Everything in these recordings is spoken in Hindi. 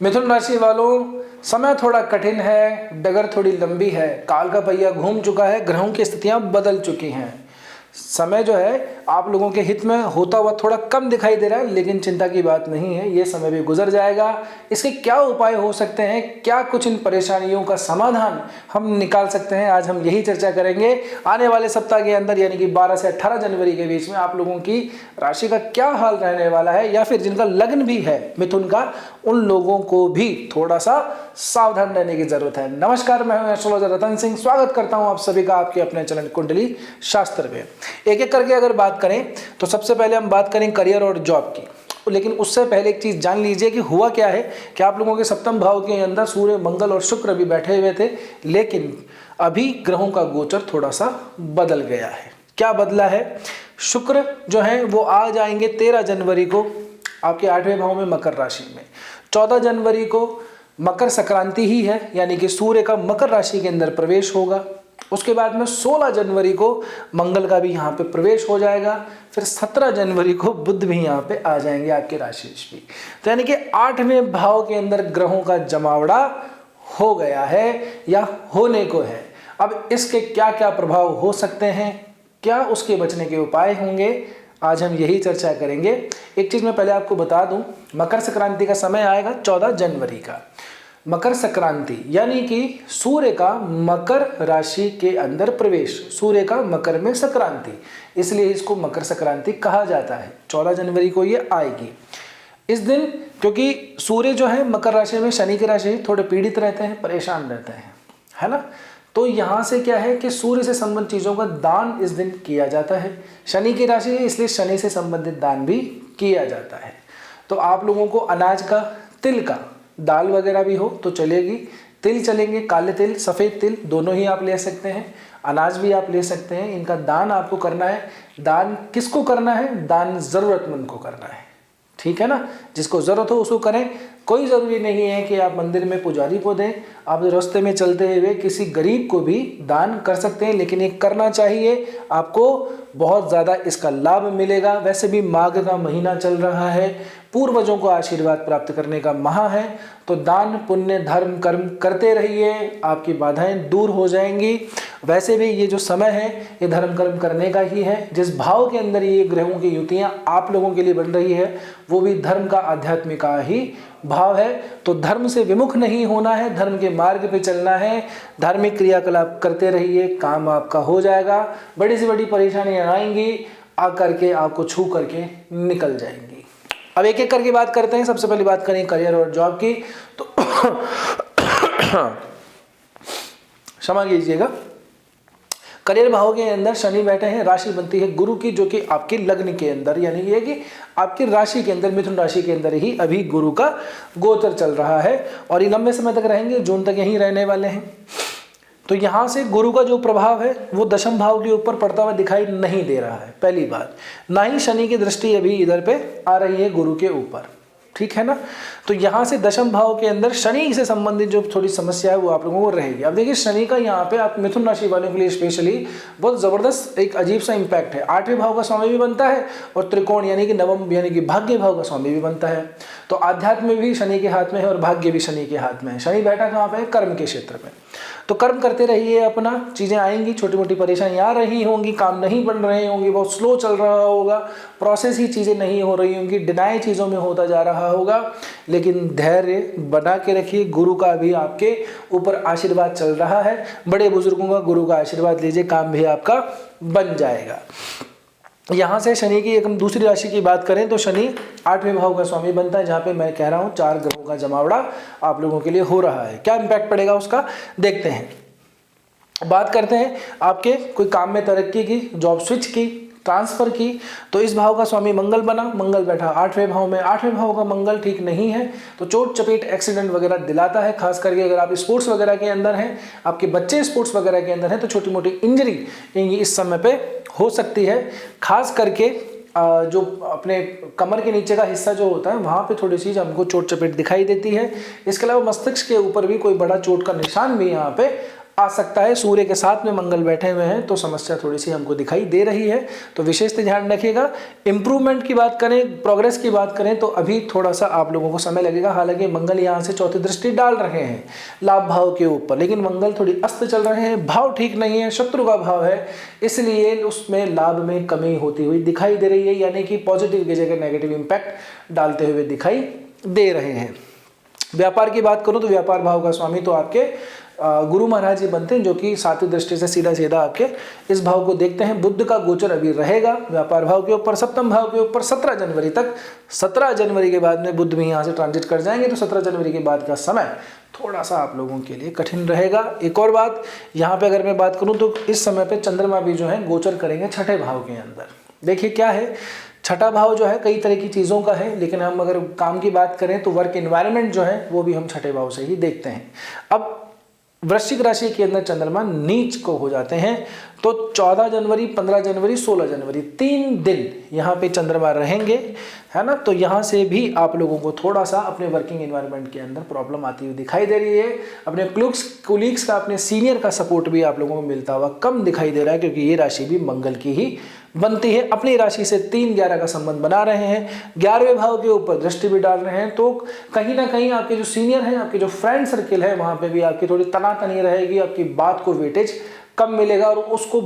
मिथुन राशि वालों, समय थोड़ा कठिन है, डगर थोड़ी लंबी है, काल का पहिया घूम चुका है, ग्रहों की स्थितियां बदल चुकी हैं। समय जो है आप लोगों के हित में होता हुआ थोड़ा कम दिखाई दे रहा है, लेकिन चिंता की बात नहीं है, ये समय भी गुजर जाएगा। इसके क्या उपाय हो सकते हैं, क्या कुछ इन परेशानियों का समाधान हम निकाल सकते हैं, आज हम यही चर्चा करेंगे। आने वाले सप्ताह के अंदर यानी कि 12 से 18 जनवरी के बीच में आप लोगों की राशि का क्या हाल रहने वाला है, या फिर जिनका लग्न भी है मिथुन का, उन लोगों को भी थोड़ा सा सावधान रहने की जरूरत है। नमस्कार, मैं हूं एस्ट्रोलॉजर रतन सिंह, स्वागत करता हूं आप सभी का आपके अपने चैनल कुंडली शास्त्र में। एक एक करके अगर बात करें तो सबसे पहले हम बात करें करियर और जॉब की, लेकिन उससे पहले एक चीज जान लीजिए कि हुआ क्या है कि आप लोगों के सप्तम भाव के अंदर सूर्य, मंगल और शुक्र भी बैठे हुए थे, लेकिन अभी ग्रहों का गोचर थोड़ा सा बदल गया है। क्या बदला है? शुक्र जो है वो आ जाएंगे 13 जनवरी को आपके 8वें भाव में मकर राशि में। 14 जनवरी को मकर संक्रांति ही है, यानी कि सूर्य का मकर राशि के अंदर प्रवेश होगा। उसके बाद में 16 जनवरी को मंगल का भी यहाँ पे प्रवेश हो जाएगा। फिर 17 जनवरी को बुध भी यहाँ पे आ जाएंगे आपके राशि में। तो यानी कि 8वें भाव के अंदर ग्रहों का जमावड़ा हो गया है या होने को है। अब इसके क्या क्या प्रभाव हो सकते हैं, क्या उसके बचने के उपाय होंगे, आज हम यही चर्चा करेंगे। एक चीज मैं पहले आपको बता दूं, मकर संक्रांति का समय आएगा 14 जनवरी का। मकर संक्रांति यानी कि सूर्य का मकर राशि के अंदर प्रवेश, सूर्य का मकर में संक्रांति, इसलिए इसको मकर संक्रांति कहा जाता है। 14 जनवरी को ये आएगी। इस दिन क्योंकि सूर्य जो है मकर राशि में, शनि की राशि, थोड़े पीड़ित रहते हैं, परेशान रहते हैं, है ना। तो यहाँ से क्या है कि सूर्य से संबंधित चीज़ों का दान इस दिन किया जाता है। शनि की राशि है इसलिए शनि से संबंधित दान भी किया जाता है। तो आप लोगों को अनाज का, तिल का, दाल वगैरह भी हो तो चलेगी, तिल चलेंगे, काले तिल, सफ़ेद तिल दोनों ही आप ले सकते हैं, अनाज भी आप ले सकते हैं। इनका दान आपको करना है। दान किसको करना है? दान ज़रूरतमंद को करना है, ठीक है ना। जिसको ज़रूरत हो उसको करें। कोई ज़रूरी नहीं है कि आप मंदिर में पुजारी को दें, आप रास्ते में चलते हुए किसी गरीब को भी दान कर सकते हैं, लेकिन ये करना चाहिए, आपको बहुत ज़्यादा इसका लाभ मिलेगा। वैसे भी माघ का महीना चल रहा है, पूर्वजों को आशीर्वाद प्राप्त करने का माह है, तो दान पुण्य धर्म कर्म करते रहिए, आपकी बाधाएं दूर हो जाएंगी। वैसे भी ये जो समय है ये धर्म कर्म करने का ही है। जिस भाव के अंदर ये ग्रहों की युतियां आप लोगों के लिए बन रही है वो भी धर्म का, आध्यात्मिक का ही भाव है। तो धर्म से विमुख नहीं होना है, धर्म के मार्ग पे चलना है, धार्मिक क्रियाकलाप करते रहिए, काम आपका हो जाएगा। बड़ी से बड़ी परेशानियां आएंगी, आकर के आपको छू करके निकल जाएंगी। अब एक एक करके बात करते हैं। सबसे पहले बात करें करियर और जॉब की, तो क्षमा कीजिएगा, करियर भाव के अंदर शनि बैठे हैं, राशि बनती है गुरु की, जो कि आपके लग्न के अंदर, यानी ये कि आपकी राशि के अंदर, मिथुन राशि के अंदर ही अभी गुरु का गोचर चल रहा है और ये लंबे समय तक रहेंगे, जून तक यहीं रहने वाले हैं। तो यहाँ से गुरु का जो प्रभाव है वो दशम भाव के ऊपर पड़ता हुआ दिखाई नहीं दे रहा है, पहली बात। ना ही शनि की दृष्टि अभी इधर पे आ रही है गुरु के ऊपर, ठीक है ना। तो यहाँ से दशम भाव के अंदर शनि से संबंधित जो थोड़ी समस्या है वो आप लोगों को रहेगी। अब देखिए शनि का यहाँ पे आप मिथुन राशि वालों के लिए स्पेशली बहुत ज़बरदस्त एक अजीब सा इम्पैक्ट है। 8वें भाव का स्वामी भी बनता है और त्रिकोण यानी कि नवम यानी कि भाग्य भाव का स्वामी भी बनता है। तो आध्यात्म भी शनि के हाथ में है और भाग्य भी शनि के हाथ में है। शनि बैठा कहाँ पे है? कर्म के क्षेत्र में। तो कर्म करते रहिए अपना, चीज़ें आएंगी, छोटी मोटी परेशानियाँ आ रही होंगी, काम नहीं बन रहे होंगे, बहुत स्लो चल रहा होगा, प्रोसेस ही चीज़ें नहीं हो रही होंगी, डिनाई चीज़ों में होता जा रहा होगा, लेकिन धैर्य बना के रखिए। गुरु का भी आपके ऊपर आशीर्वाद चल रहा है, बड़े बुजुर्गों का गुरु का आशीर्वाद लीजिए, काम भी आपका बन जाएगा। यहाँ से शनि की एक हम दूसरी राशि की बात करें तो शनि 8वें भाव का स्वामी बनता है, जहाँ पे मैं कह रहा हूँ 4 ग्रहों का जमावड़ा आप लोगों के लिए हो रहा है। क्या इम्पैक्ट पड़ेगा उसका देखते हैं। बात करते हैं आपके कोई काम में तरक्की की, जॉब स्विच की, ट्रांसफर की, तो इस भाव का स्वामी मंगल बना, मंगल बैठा 8वें भाव में। 8वें भाव का मंगल ठीक नहीं है तो चोट चपेट एक्सीडेंट वगैरह दिलाता है, खास करके अगर आप स्पोर्ट्स वगैरह के अंदर हैं, आपके बच्चे स्पोर्ट्स वगैरह के अंदर हैं, तो छोटी मोटी इंजरी इस समय पे हो सकती है। खास करके जो अपने कमर के नीचे का हिस्सा जो होता है वहाँ पे थोड़ी सी हमको चोट चपेट दिखाई देती है। इसके अलावा मस्तिष्क के ऊपर भी कोई बड़ा चोट का निशान भी यहाँ पे आ सकता है। सूर्य के साथ में मंगल बैठे हुए हैं तो समस्या थोड़ी सी हमको दिखाई दे रही है, तो विशेष ध्यान रखिएगा। इंप्रूवमेंट की बात करें, प्रोग्रेस की बात करें तो अभी थोड़ा सा आप लोगों को समय लगेगा। हालांकि मंगल यहाँ से चौथी दृष्टि डाल रहे हैं लाभ भाव के ऊपर, लेकिन मंगल थोड़ी अस्त चल रहे हैं, भाव ठीक नहीं है, शत्रु का भाव है, इसलिए उसमें लाभ में कमी होती हुई दिखाई दे रही है, यानी कि पॉजिटिव की जगह नेगेटिव इंपैक्ट डालते हुए दिखाई दे रहे हैं। व्यापार की बात करूं तो व्यापार भाव का स्वामी तो आपके गुरु महाराज जी बनते हैं, जो कि सातवीं दृष्टि से सीधा सीधा आपके इस भाव को देखते हैं। बुध का गोचर अभी रहेगा व्यापार भाव के ऊपर, सप्तम भाव के ऊपर 17 जनवरी तक। 17 जनवरी के बाद में बुध भी यहाँ से ट्रांजिट कर जाएंगे, तो 17 जनवरी के बाद का समय थोड़ा सा आप लोगों के लिए कठिन रहेगा। एक और बात यहाँ पे अगर मैं बात करूँ तो इस समय पे चंद्रमा भी जो है गोचर करेंगे छठे भाव के अंदर। देखिए क्या है, छठा भाव जो है कई तरह की चीज़ों का है, लेकिन हम अगर काम की बात करें तो वर्क एनवायरनमेंट जो है वो भी हम छठे भाव से ही देखते हैं। अब वृश्चिक राशि के अंदर चंद्रमा नीच को हो जाते हैं, तो 14 जनवरी, 15 जनवरी, 16 जनवरी 3 दिन यहाँ पे चंद्रमा रहेंगे, है ना। तो यहाँ से भी आप लोगों को थोड़ा सा अपने वर्किंग एनवायरनमेंट के अंदर प्रॉब्लम आती हुई दिखाई दे रही है। अपने कुलीग्स का, अपने सीनियर का सपोर्ट भी आप लोगों को मिलता हुआ कम दिखाई दे रहा है, क्योंकि ये राशि भी मंगल की ही बनती है। अपनी राशि से 3-11 का संबंध बना रहे हैं, 11वें भाव के ऊपर दृष्टि भी डाल रहे हैं, तो कहीं ना कहीं आपके जो सीनियर हैं, आपके जो फ्रेंड सर्किल है, वहां पे भी आपकी थोड़ी तनातनी रहेगी, आपकी बात को वेटेज कम मिलेगा, और उसको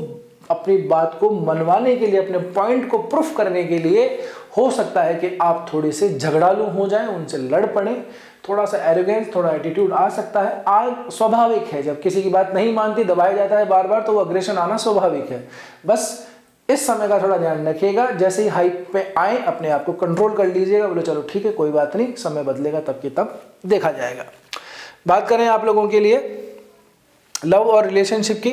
अपनी बात को मनवाने के लिए, अपने पॉइंट को प्रूफ करने के लिए हो सकता है कि आप थोड़े से झगड़ालू हो जाएं, उनसे लड़ पड़े, थोड़ा सा एरोगेंस, थोड़ा एटीट्यूड आ सकता है। आज स्वाभाविक है, जब किसी की बात नहीं मानती, दबाया जाता है बार बार, तो वो अग्रेशन आना स्वाभाविक है। बस इस समय का थोड़ा ध्यान रखिएगा, जैसे ही हाइप पे आए अपने आप को कंट्रोल कर लीजिएगा, बोले चलो ठीक है कोई बात नहीं, समय बदलेगा तब की तब देखा जाएगा। बात करें आप लोगों के लिए लव और रिलेशनशिप की,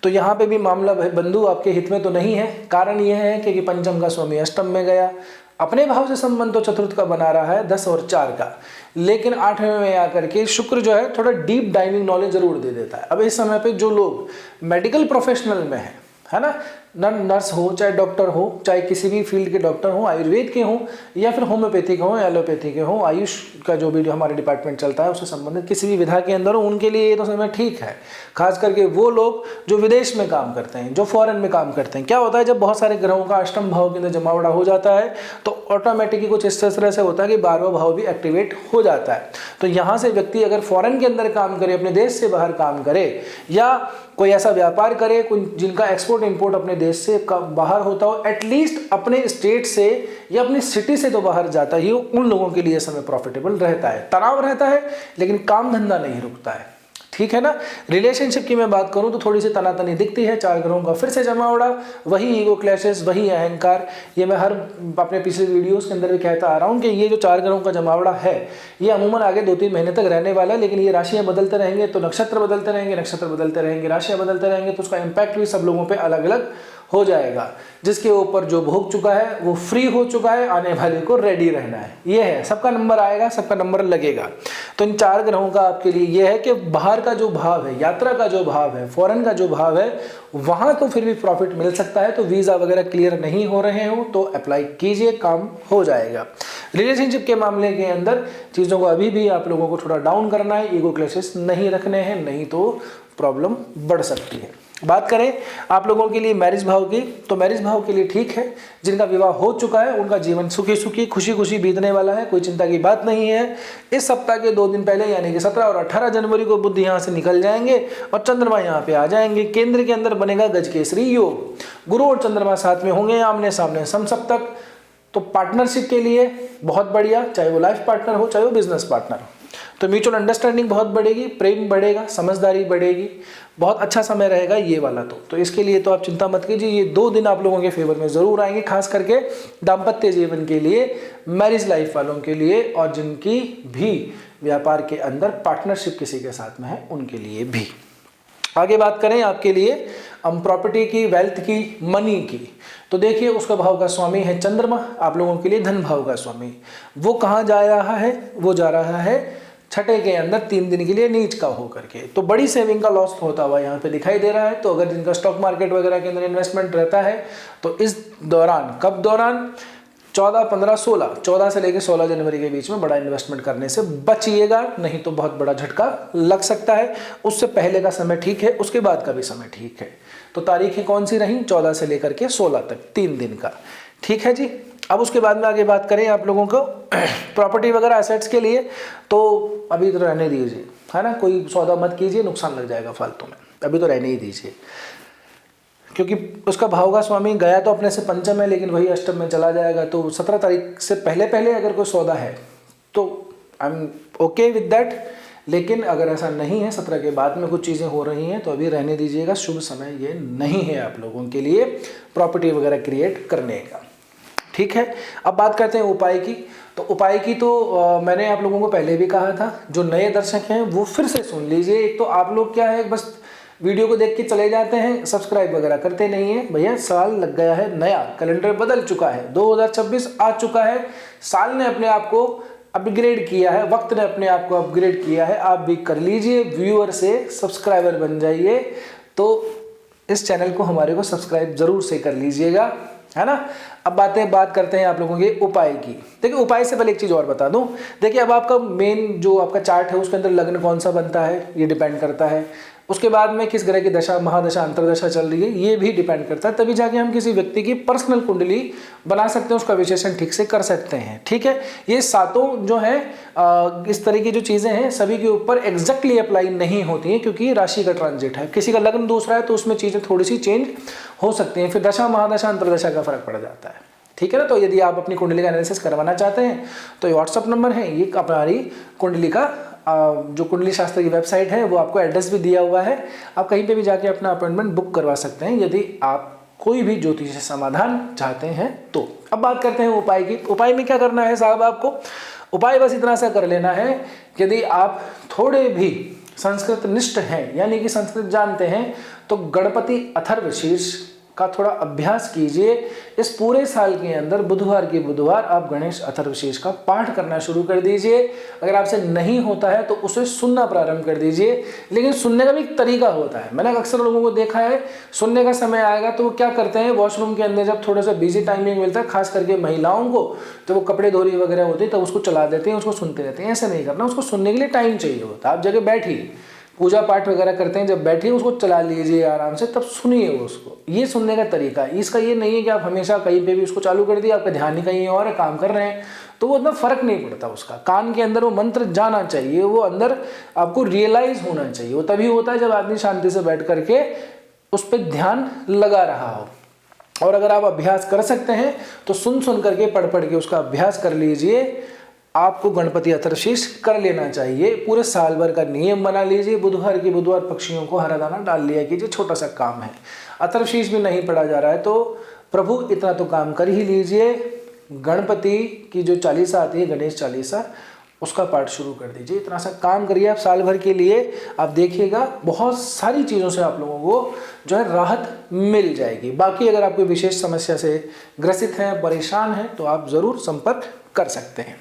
तो यहाँ पे भी मामला बंधु आपके हित में तो नहीं है। कारण यह है कि पंचम का स्वामी अष्टम में गया, अपने भाव से संबंध तो चतुर्थ का बना रहा है 10 और 4 का, लेकिन 8वें में आकर के शुक्र जो है थोड़ा डीप डाइविंग नॉलेज जरूर दे देता है। अब इस समय पे जो लोग मेडिकल प्रोफेशनल में है ना, नर्स हो, चाहे डॉक्टर हो, चाहे किसी भी फील्ड के डॉक्टर हो, आयुर्वेद के हों या फिर होम्योपैथिक हो, एलोपैथी के हो, आयुष का जो भी हमारे डिपार्टमेंट चलता है उससे संबंधित किसी भी विधा के अंदर हो, उनके लिए ये तो समय ठीक है। खास करके वो लोग जो विदेश में काम करते हैं, जो फॉरेन में काम करते हैं, क्या होता है जब बहुत सारे ग्रहों का अष्टम भाव के अंदर जमावड़ा हो जाता है तो ऑटोमेटिकली कुछ इस तरह से होता है कि 12वां भाव भी एक्टिवेट हो जाता है। तो यहाँ से व्यक्ति अगर फॉरेन के अंदर काम करे, अपने देश से बाहर काम करे, या कोई ऐसा व्यापार करे जिनका एक्सपोर्ट इंपोर्ट अपने देश से बाहर होता हो, एटलीस्ट अपने स्टेट से या अपनी सिटी से तो बाहर जाता ही हो, उन लोगों के लिए समय प्रॉफिटेबल रहता है। तनाव रहता है लेकिन काम धंधा नहीं रुकता है, ठीक है ना। रिलेशनशिप की मैं बात करूं तो थोड़ी सी तनातनी दिखती है, 4 ग्रहों का फिर से जमावड़ा, वही ईगो क्लैशेस, वही अहंकार। ये मैं हर अपने पिछले वीडियोस के अंदर भी कहता आ रहा हूं कि ये जो 4 ग्रहों का जमावड़ा है ये अमूमन आगे 2-3 महीने तक रहने वाला है, लेकिन ये राशियां बदलते रहेंगे तो नक्षत्र बदलते रहेंगे, नक्षत्र बदलते रहेंगे, राशियां बदलते रहेंगे, तो उसका इम्पैक्ट भी सब लोगों पर अलग अलग हो जाएगा। जिसके ऊपर जो भोग चुका है वो फ्री हो चुका है, आने वाले को रेडी रहना है। ये है, सबका नंबर आएगा, सबका नंबर लगेगा। तो इन 4 ग्रहों का आपके लिए ये है कि बाहर का जो भाव है, यात्रा का जो भाव है, फॉरेन का जो भाव है, वहां तो फिर भी प्रॉफिट मिल सकता है। तो वीजा वगैरह क्लियर नहीं हो रहे हो तो अप्लाई कीजिए, काम हो जाएगा। रिलेशनशिप के मामले के अंदर चीज़ों को अभी भी आप लोगों को थोड़ा डाउन करना है, ईगो क्लैशेस नहीं रखने हैं, नहीं तो प्रॉब्लम बढ़ सकती है। बात करें आप लोगों के लिए मैरिज भाव की, तो मैरिज भाव के लिए ठीक है। जिनका विवाह हो चुका है उनका जीवन सुखी सुखी खुशी खुशी बीतने वाला है, कोई चिंता की बात नहीं है। इस सप्ताह के 2 दिन पहले यानी कि 17 और 18 जनवरी को बुध यहाँ से निकल जाएंगे और चंद्रमा यहाँ पे आ जाएंगे। केंद्र के अंदर बनेगा गजकेसरी योग, गुरु और चंद्रमा साथ में होंगे आमने सामने समसप्तक। तो पार्टनरशिप के लिए बहुत बढ़िया, चाहे वो लाइफ पार्टनर हो चाहे वो बिजनेस पार्टनर हो, तो म्यूचुअल अंडरस्टैंडिंग बहुत बढ़ेगी, प्रेम बढ़ेगा, समझदारी बढ़ेगी, बहुत अच्छा समय रहेगा ये वाला। तो इसके लिए तो आप चिंता मत कीजिए, ये 2 दिन आप लोगों के फेवर में ज़रूर आएंगे, खास करके दाम्पत्य जीवन के लिए, मैरिज लाइफ वालों के लिए, और जिनकी भी व्यापार के अंदर पार्टनरशिप किसी के साथ में है उनके लिए भी। आगे बात करें आपके लिए प्रॉपर्टी की, वेल्थ की, मनी की, तो देखिए उसका भाव का स्वामी है चंद्रमा, आप लोगों के लिए धन भाव का स्वामी। वो कहाँ जा रहा है? वो जा रहा है छठे के अंदर 3 दिन के लिए नीच का होकर के। तो बड़ी सेविंग का लॉस होता हुआ यहाँ पे दिखाई दे रहा है। तो अगर जिनका स्टॉक मार्केट वगैरह के अंदर इन्वेस्टमेंट रहता है तो इस दौरान, कब दौरान, 14, 15, 16, 14 से लेकर 16 जनवरी के बीच में बड़ा इन्वेस्टमेंट करने से बचिएगा, नहीं तो बहुत बड़ा झटका लग सकता है। उससे पहले का समय ठीक है, उसके बाद का भी समय ठीक है। तो तारीखें कौन सी रहीं? 14 से लेकर के 16 तक, 3 दिन का। ठीक है जी। अब उसके बाद में आगे बात करें आप लोगों को प्रॉपर्टी वगैरह एसेट्स के लिए, तो अभी तो रहने दीजिए, है ना, कोई सौदा मत कीजिए, नुकसान लग जाएगा फालतू में, अभी तो रहने ही दीजिए। क्योंकि उसका भाव का स्वामी गया तो अपने से पंचम है, लेकिन वही अष्टम में चला जाएगा। तो 17 तारीख से पहले पहले अगर कोई सौदा है तो I am okay with that, लेकिन अगर ऐसा नहीं है, 17 के बाद में कुछ चीज़ें हो रही हैं, तो अभी रहने दीजिएगा। शुभ समय ये नहीं है आप लोगों के लिए प्रॉपर्टी वगैरह क्रिएट करने का। ठीक है। अब बात करते हैं उपाय की। तो उपाय की तो मैंने आप लोगों को पहले भी कहा था, जो नए दर्शक हैं वो फिर से सुन लीजिए। एक तो आप लोग क्या है, बस वीडियो को देख के चले जाते हैं, सब्सक्राइब वगैरह करते नहीं है। भैया साल लग गया है, नया कैलेंडर बदल चुका है, 2026 आ चुका है, साल ने अपने आप को अपग्रेड किया है, वक्त ने अपने आप को अपग्रेड किया है। आप भी कर लीजिए, व्यूअर से सब्सक्राइबर बन जाइए। तो इस चैनल को हमारे को सब्सक्राइब जरूर से कर लीजिएगा, है ना। अब बात करते हैं आप लोगों के उपाय की। देखिए उपाय से पहले एक चीज़ और बता दूं। देखिए अब आपका मेन जो आपका चार्ट है उसके अंदर लग्न कौन सा बनता है ये डिपेंड करता है। उसके बाद में किस ग्रह की दशा, महादशा, अंतरदशा चल रही है ये भी डिपेंड करता है। तभी जाके हम किसी व्यक्ति की पर्सनल कुंडली बना सकते हैं, उसका विश्लेषण ठीक से कर सकते हैं। ठीक है। ये सातों जो है इस तरह की जो चीज़ें हैं सभी के ऊपर एग्जैक्टली अप्लाई नहीं होती हैं, क्योंकि राशि का ट्रांजिट है। किसी का लग्न दूसरा है तो उसमें चीज़ें थोड़ी सी चेंज हो सकती हैं, फिर दशा, महादशा, अंतरदशा का फर्क पड़ जाता है। ठीक है ना। तो यदि आप अपनी कुंडली का एनालिसिस करवाना चाहते हैं तो ये व्हाट्सअप नंबर है, ये हमारी कुंडली का जो कुंडली शास्त्र की वेबसाइट है वो आपको एड्रेस भी दिया हुआ है। आप कहीं पे भी जाके अपना अपॉइंटमेंट बुक करवा सकते हैं यदि आप कोई भी ज्योतिष समाधान चाहते हैं तो। अब बात करते हैं उपाय की। उपाय में क्या करना है साहब आपको? उपाय बस इतना सा कर लेना है कि यदि आप थोड़े भी संस्कृत निष्ठ हैं, यानी कि संस्कृत जानते हैं, तो गणपति अथर्वशीर्ष का थोड़ा अभ्यास कीजिए। इस पूरे साल के अंदर बुधवार के बुधवार आप गणेश अथर्वशीर्ष का पाठ करना शुरू कर दीजिए। अगर आपसे नहीं होता है तो उसे सुनना प्रारंभ कर दीजिए। लेकिन सुनने का भी एक तरीका होता है। मैंने अक्सर लोगों को देखा है, सुनने का समय आएगा तो वो क्या करते हैं, वॉशरूम के अंदर जब थोड़ा सा बिजी टाइमिंग मिलता है, खास करके महिलाओं को, तो वो कपड़े धोरी वगैरह होती है तब उसको चला देते हैं, उसको सुनते रहते हैं। ऐसा नहीं करना, उसको सुनने के लिए टाइम चाहिए होता है। आप जगह बैठिए, पूजा पाठ वगैरह करते हैं, जब बैठिए उसको चला लीजिए आराम से, तब सुनिए उसको। ये सुनने का तरीका है। इसका ये नहीं है कि आप हमेशा कहीं पे भी उसको चालू कर दिया, आपका ध्यान ही कहीं और है, काम कर रहे हैं, तो वो उतना फर्क नहीं पड़ता उसका। कान के अंदर वो मंत्र जाना चाहिए, वो अंदर आपको रियलाइज होना चाहिए। वो तभी होता है जब आदमी शांति से बैठ करके उस पर ध्यान लगा रहा हो। और अगर आप अभ्यास कर सकते हैं तो सुन करके, पढ़ के उसका अभ्यास कर लीजिए। आपको गणपति अथर्वशीर्ष कर लेना चाहिए। पूरे साल भर का नियम बना लीजिए। बुधवार के बुधवार पक्षियों को हरा दाना डाल लिया कीजिए, छोटा सा काम है। अथर्वशीर्ष भी नहीं पढ़ा जा रहा है तो प्रभु इतना तो काम कर ही लीजिए। गणपति की जो चालीसा आती है, गणेश चालीसा, उसका पाठ शुरू कर दीजिए। इतना सा काम करिए आप साल भर के लिए। आप देखिएगा बहुत सारी चीज़ों से आप लोगों को जो है राहत मिल जाएगी। बाकी अगर आप कोई विशेष समस्या से ग्रसित हैं, परेशान हैं, तो आप ज़रूर संपर्क कर सकते हैं।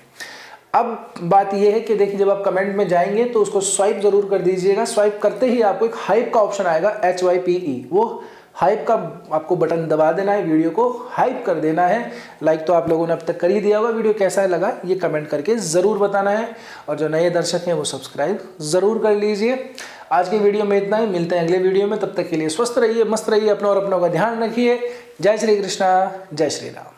अब बात यह है कि देखिए जब आप कमेंट में जाएंगे तो उसको स्वाइप जरूर कर दीजिएगा। स्वाइप करते ही आपको एक हाइप का ऑप्शन आएगा, HYPE, वो हाइप का आपको बटन दबा देना है, वीडियो को हाइप कर देना है। लाइक तो आप लोगों ने अब तक कर ही दिया होगा। वीडियो कैसा लगा ये कमेंट करके ज़रूर बताना है। और जो नए दर्शक हैं वो सब्सक्राइब ज़रूर कर लीजिए। आज की वीडियो में इतना ही, मिलते हैं अगले वीडियो में। तब तक के लिए स्वस्थ रहिए, मस्त रहिए, अपना और अपनों का ध्यान रखिए। जय श्री कृष्णा, जय श्री राम।